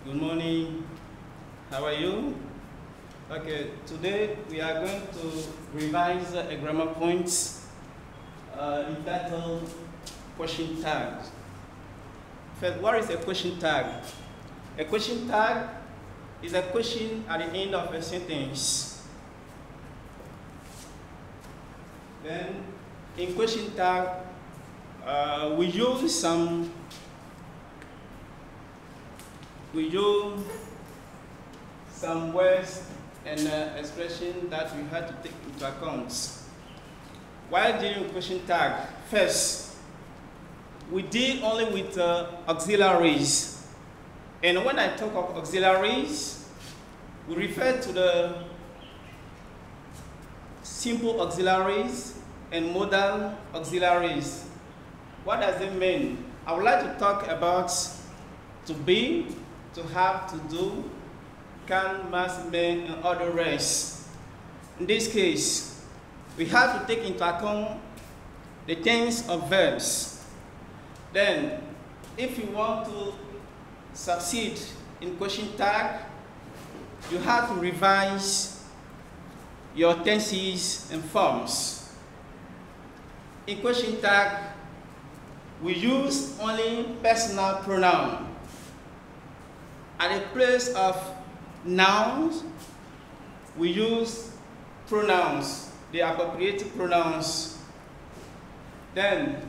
Good morning. How are you? Okay, today we are going to revise a grammar point entitled question tag. First, what is a question tag? A question tag is a question at the end of a sentence. Then, in question tag, we use some words and expressions that we have to take into account. While dealing with question tag, first, we deal only with auxiliaries. And when I talk of auxiliaries, we refer to the simple auxiliaries and modal auxiliaries. What does it mean? I would like to talk about to be, to have, to do, can, must, may, and other rest. In this case, we have to take into account the tense of verbs. Then, if you want to succeed in question tag, you have to revise your tenses and forms. In question tag, we use only personal pronoun. At the place of nouns, we use pronouns, the appropriate pronouns. Then,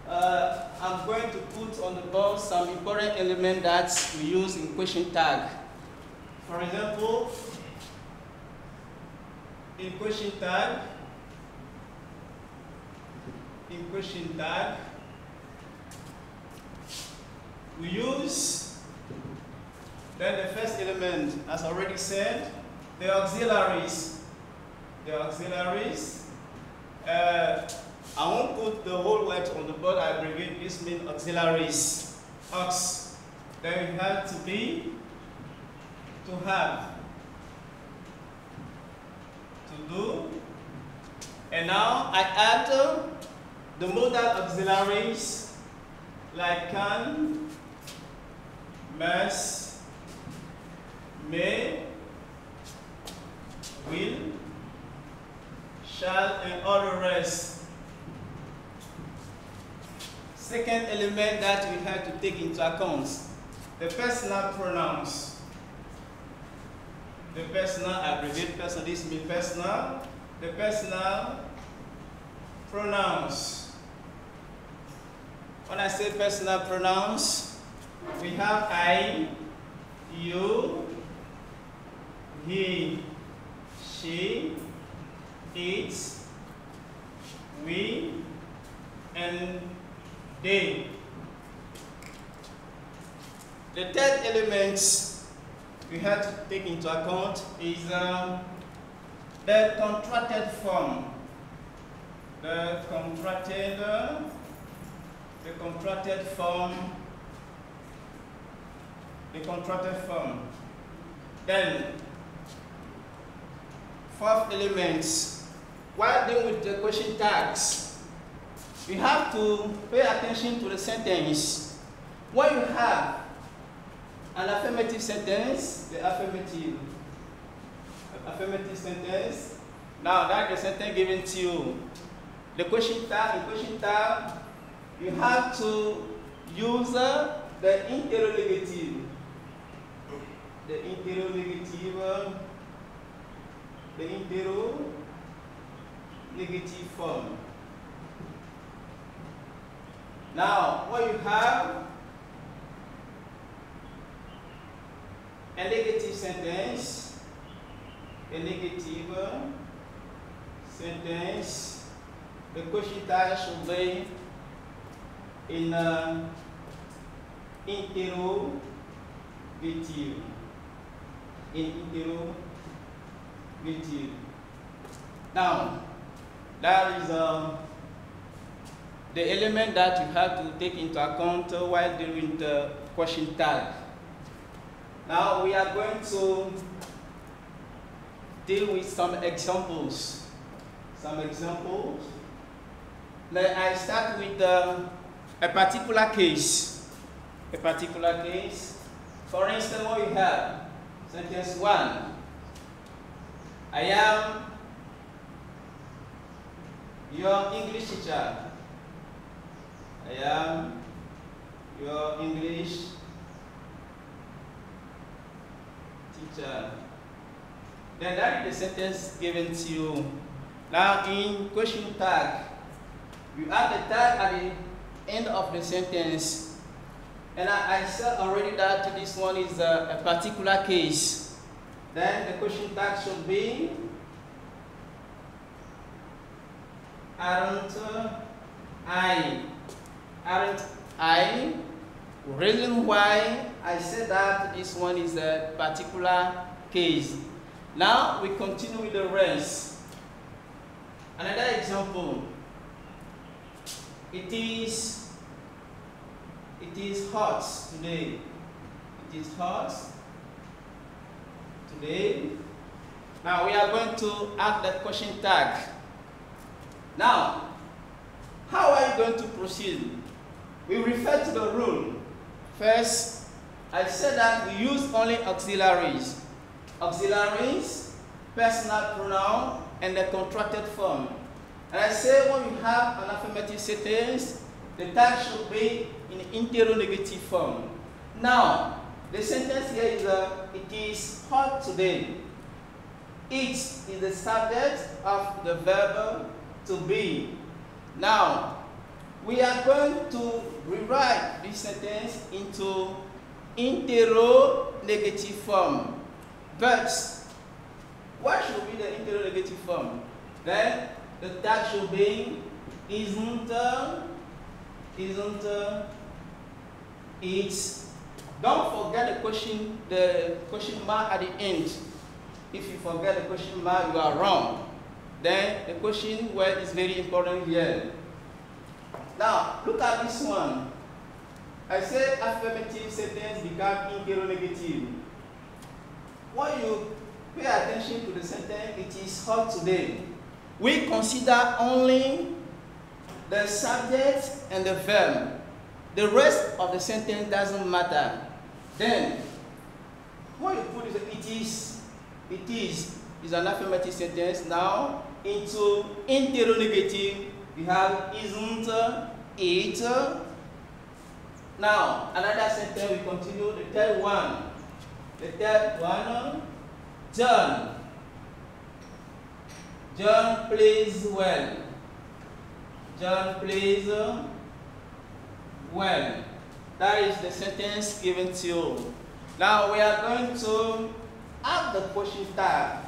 I'm going to put on the board some important elements that we use in question tag. For example, in question tag, we use, then the first element, as already said, the auxiliaries. I won't put the whole word on the board, I abbreviate this means auxiliaries. Aux. Then we have to be, to have, to do. And now I add the modal auxiliaries like can, must, may, will, shall, and other rest. Second element that we have to take into account, the personal pronouns. The personal, abbreviate personal, this means personal. The personal pronouns. When I say personal pronouns, we have I, you, he, she, it, we, and they. The third element we have to take into account is the contracted form. The contracted form. Then, fourth element, while dealing with the question tags, we have to pay attention to the sentence. When you have an affirmative sentence, the affirmative sentence, now that's the sentence given to you. The question tag, you have to use the interrogative. The interrogative form. Now, what you have, a negative sentence, the question tag should be in interrogative. Now, that is the element that you have to take into account while doing the question tag. Now we are going to deal with some examples. Let I start with a particular case. For instance, what we have, sentence 1. I am your English teacher. I am your English teacher. Then that is the sentence given to you. Now in question tag, you add the tag at the end of the sentence. And I said already that this one is a particular case. Then the question tag should be aren't I? Reason why I said that this one is a particular case. Now we continue with the rest. Another example. It is hot today. It is hot today. Now we are going to add the question tag. Now, how are you going to proceed? We refer to the rule. First, I said that we use only auxiliaries. Auxiliaries, personal pronoun, and the contracted form. And I say when we have an affirmative sentence, the tag should be in interrogative form. Now, the sentence here is it is hot today. It is the subject of the verb to be. Now, we are going to rewrite this sentence into interrogative form. But what should be the interrogative form? Then the tag should be isn't it. Don't forget the question mark at the end. If you forget the question mark, you are wrong. Then the question word is very important here. Now, look at this one. I said affirmative sentence become interrogative. When you pay attention to the sentence, it is hot today, we consider only the subject and the verb. The rest of the sentence doesn't matter. Then, when you put it is an affirmative sentence. Now, into interrogative, we have isn't it. Now, another sentence, we continue. The third one, John plays well. John plays well. That is the sentence given to you. Now we are going to add the question tag.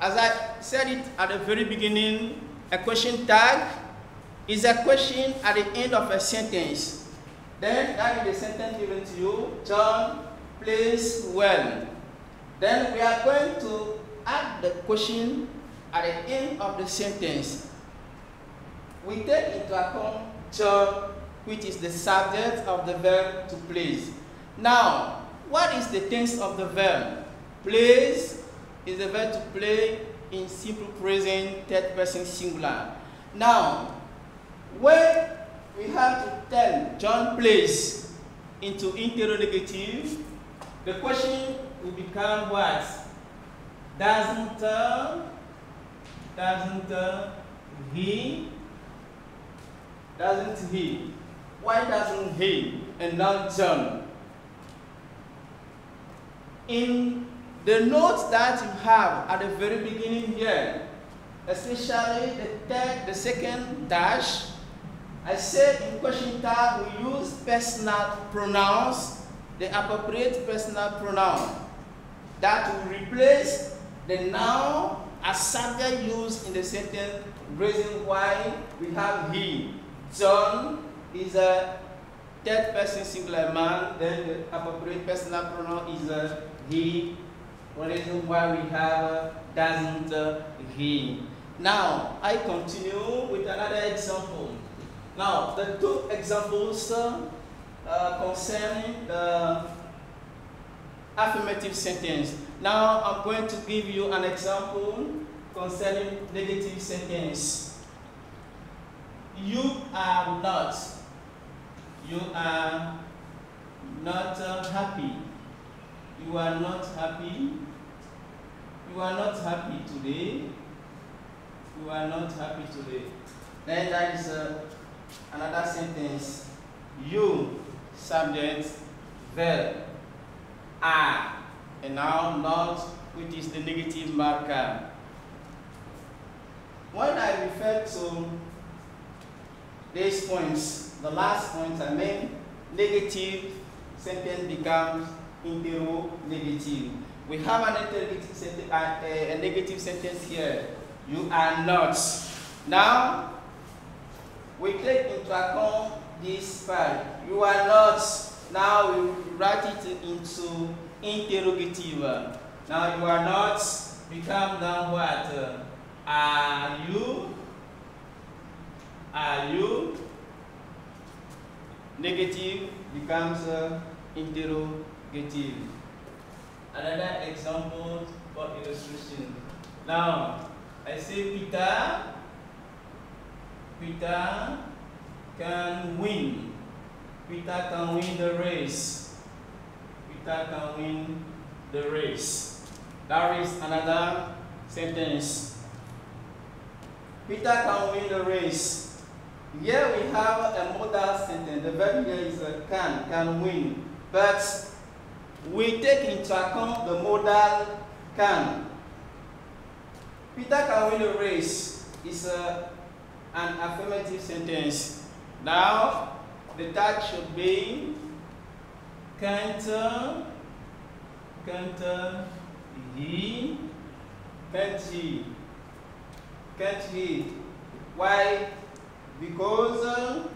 As I said it at the very beginning, a question tag is a question at the end of a sentence. Then that is the sentence given to you. John plays well. Then we are going to add the question at the end of the sentence. We take into account John, which is the subject of the verb to plays. Now, what is the tense of the verb? Plays is the verb to play in simple present, third person singular. Now, when we have to tell John plays into interrogative, the question will become what? Doesn't he? Doesn't he? Why doesn't he and not John? In the notes that you have at the very beginning here, especially the second dash, I said in question tag we use personal pronouns, the appropriate personal pronoun that will replace the noun as subject used in the sentence, reason why we have he. John is a third person singular man, then the appropriate personal pronoun is he. Reason why we have doesn't he. Now I continue with another example. Now the two examples concerning the affirmative sentence. Now I'm going to give you an example concerning negative sentence. You are not happy. You are not happy. You are not happy today. You are not happy today. Then that is another sentence. You, subject, verb, are, and now not, which is the negative marker. When I refer to these points, the last point, I mean negative sentence becomes interrogative. We have an interrogative sentence, a negative sentence here. You are not. Now, we take into account this part. You are not. Now we write it into interrogative. Now you are not become now what? Are you? Are you? Negative becomes interrogative. Another example for illustration. Now I say Peter can win. Peter can win the race. Peter can win the race. That is another sentence. Peter can win the race. Here we have a modal sentence. The verb here is can win. But we take into account the modal can. Peter can win the race is an affirmative sentence. Now, the tag should be can't he. Why? Because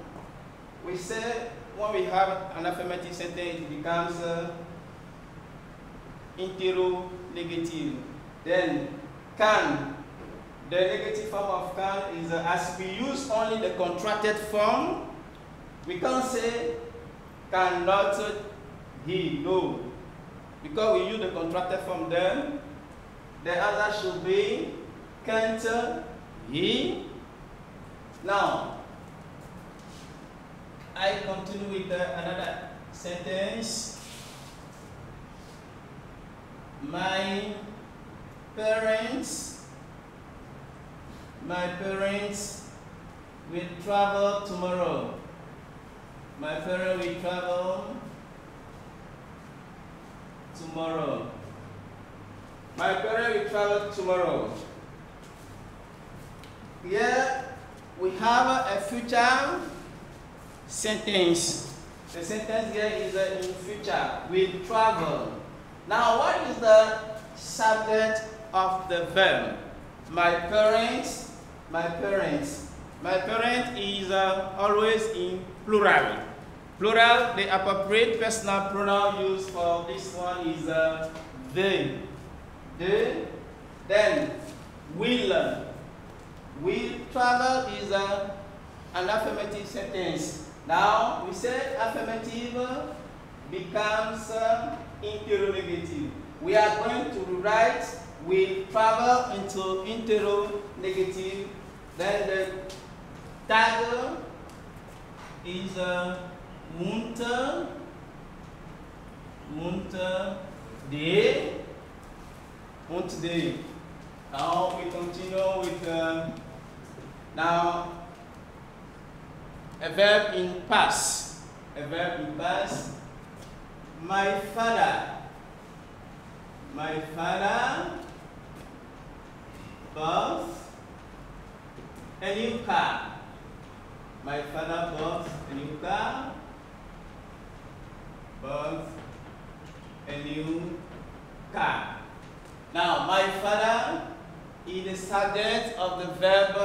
we said when we have an affirmative sentence, it becomes interrogative. Then can. The negative form of can is as we use only the contracted form, we can't say cannot he, no. Because we use the contracted form, then the other should be can't he. Now, I continue with another sentence. My parents will travel tomorrow. My parents will travel tomorrow. My parents will travel tomorrow. Here we have a future sentence. The sentence here is in future. Will travel. Now, what is the subject of the verb? My parents. My parents. My parent is always in plural. Plural, the appropriate personal pronoun used for this one is they. They. Then, will. Will travel is an affirmative sentence. Now, we say affirmative becomes interrogative. We are going to write will travel into interrogative. Then the tag is won't they. Now we continue with now a verb in past. A verb in past. My father bought a new car. My father bought a new car. Bought a new car. Now, my father is the subject of the verb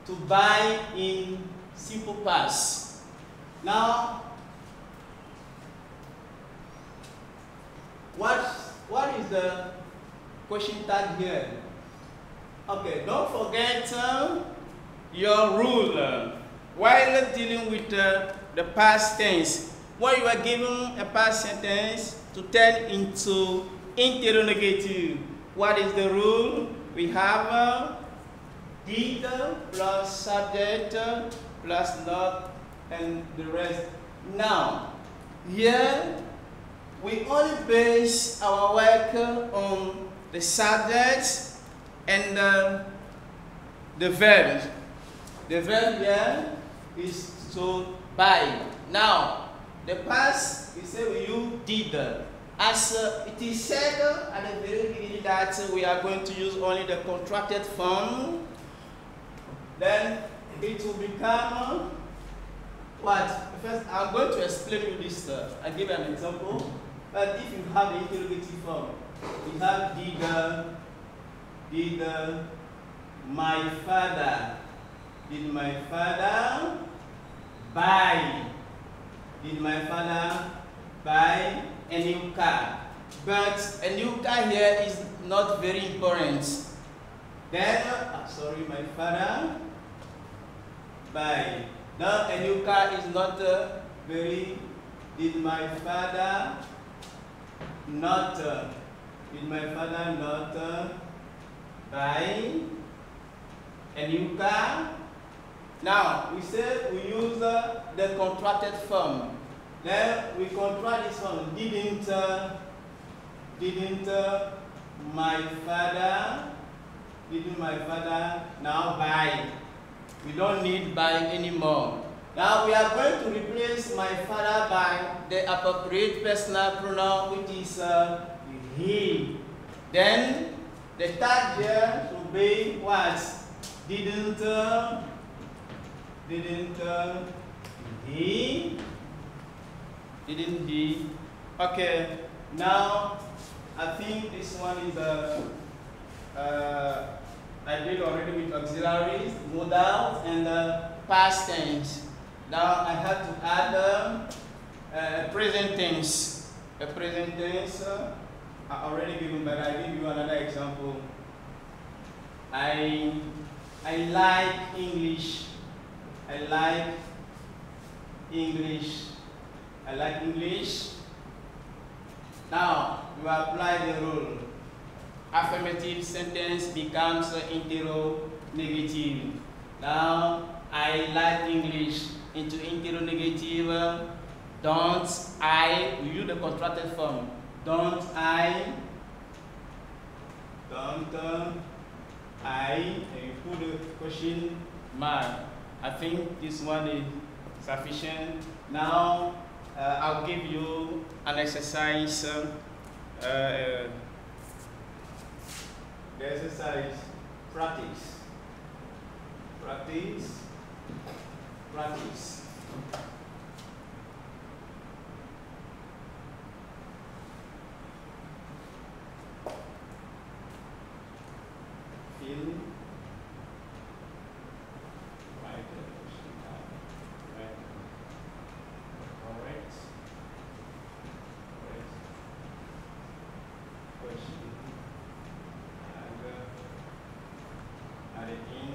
to buy in simple past. Now, what is the question tag here? Okay, don't forget your rule while dealing with the past tense. When you are given a past sentence to turn into interrogative, what is the rule? We have did plus subject plus not and the rest. Now, here we only base our work on the subject and the verb. The verb here is to buy. Now, the past, we say we use did. As it is said at the very beginning that we are going to use only the contracted form, then it will become what? First, I'm going to explain you this. I give an example. But if you have the interrogative form, we have did my father, did my father buy, did my father buy a new car? But a new car here is not very important. Then, sorry, my father buy. Now a new car is not very. Did my father not buy a new car? Now we say we use the contracted form. Then we contract this one. Didn't my father now buy? We don't need buy anymore. Now we are going to replace my father by the appropriate personal pronoun, which is he. Then the third here should be what? Didn't he? Didn't he? Okay. Now I think this one is I did already with auxiliaries, modals, and past tense. Now I have to add present tense. A present tense I already given, but I give you another example. I like English. I like English. I like English. Now you apply the rule. Affirmative sentence becomes interrogative. Now I like English into interrogative. Don't I, we use the contracted form. Don't I, and you put the question mark. I think this one is sufficient. Now I'll give you an exercise. The exercise practice. Fill, write the question down. Right. Correct. Question. And at the end,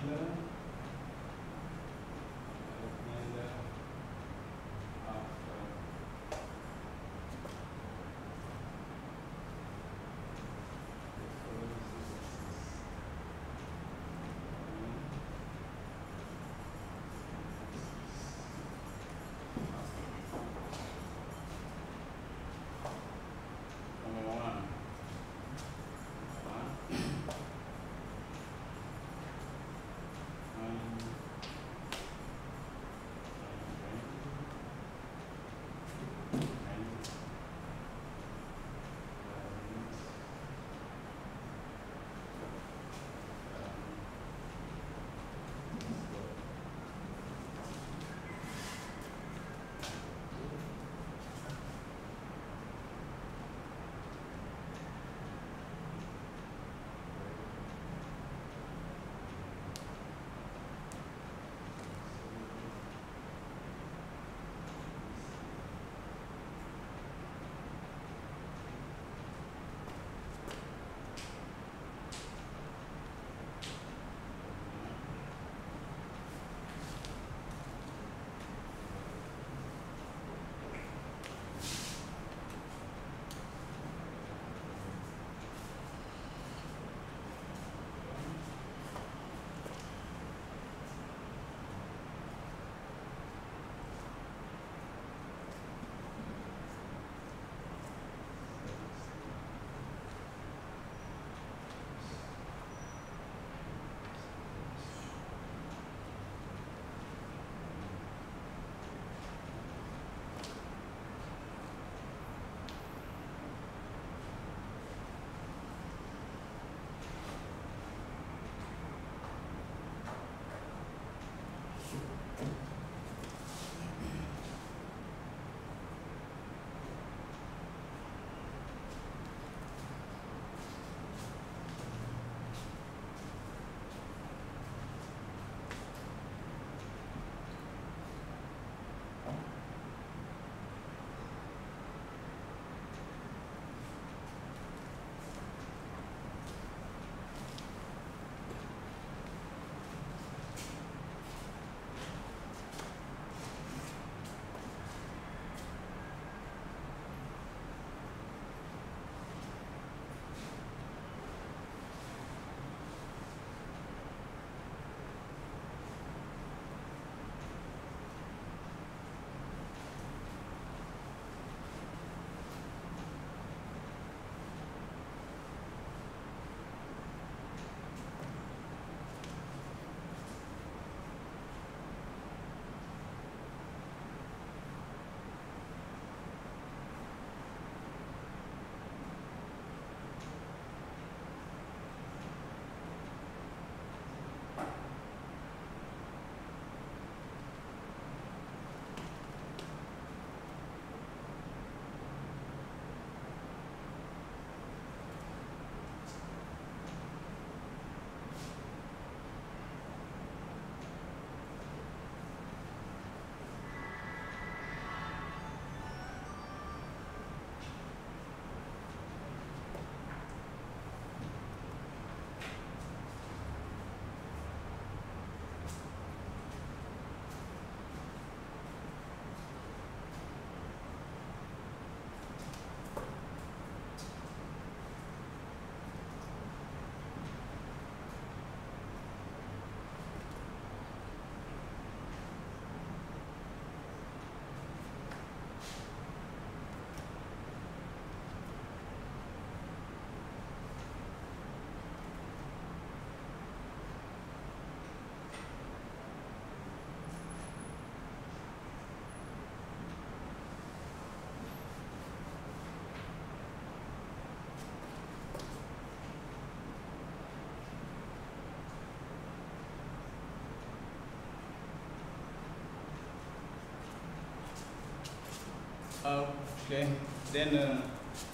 Okay, then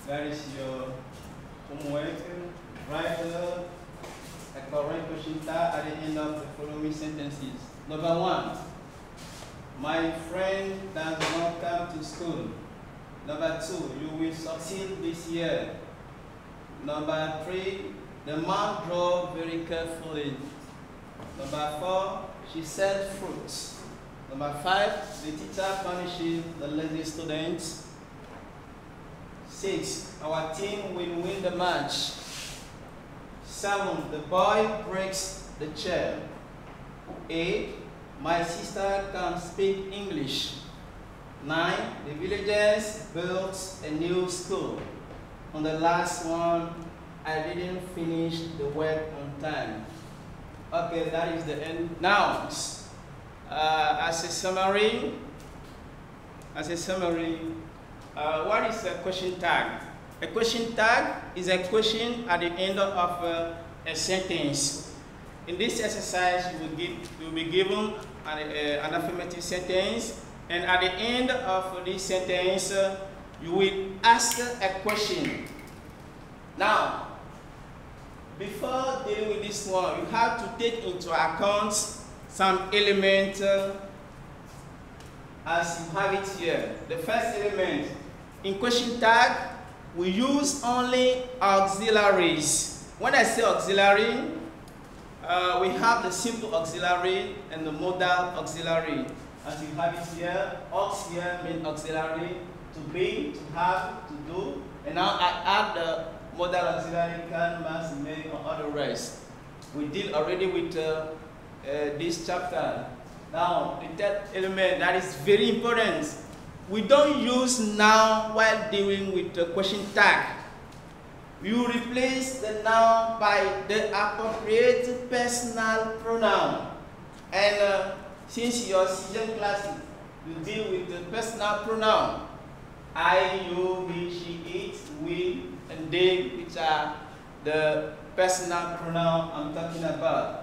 that is your homework. Write a correct question tag at the end of the following sentences. Number 1, my friend does not come to school. Number 2, you will succeed this year. Number 3, the man drove very carefully. Number 4, she said fruits. Number 5, the teacher punishes the lazy students. 6, our team will win the match. 7, the boy breaks the chair. 8, my sister can speak English. 9, the villagers built a new school. On the last one, I didn't finish the work on time. Okay, that is the end. Now, as a summary, what is a question tag? A question tag is a question at the end of a sentence. In this exercise, you will be given an affirmative sentence, and at the end of this sentence, you will ask a question. Now, before dealing with this one, you have to take into account some elements as you have it here. The first element, in question tag, we use only auxiliaries. When I say auxiliary, we have the simple auxiliary and the modal auxiliary. As you have it here, aux here means auxiliary, to be, to have, to do. And now I add the modal auxiliary, can, must, may, or all the rest. We deal already with this chapter. Now, the third element that is very important. We don't use noun while dealing with the question tag. You replace the noun by the appropriate personal pronoun. And since your season class, you deal with the personal pronoun. I, you, he, she, it, we, and they, which are the personal pronoun I'm talking about.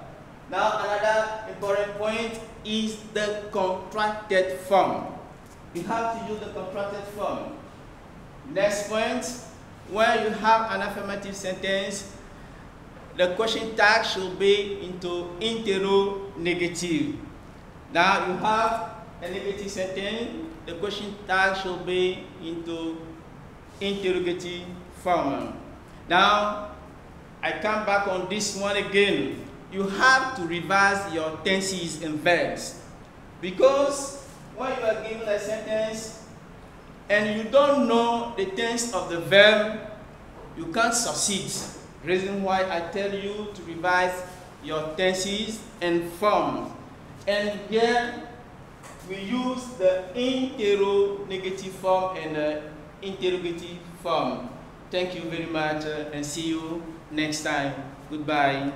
Now, another important point is the contracted form. You have to use the contracted form. Next point, when you have an affirmative sentence, the question tag should be into interrogative. Now you have a negative sentence, the question tag should be into interrogative form. Now, I come back on this one again. You have to revise your tenses and verbs, because when you are given a sentence and you don't know the tense of the verb, you can't succeed. Reason why I tell you to revise your tenses and forms. And here we use the interrogative form and the interrogative form. Thank you very much and see you next time. Goodbye.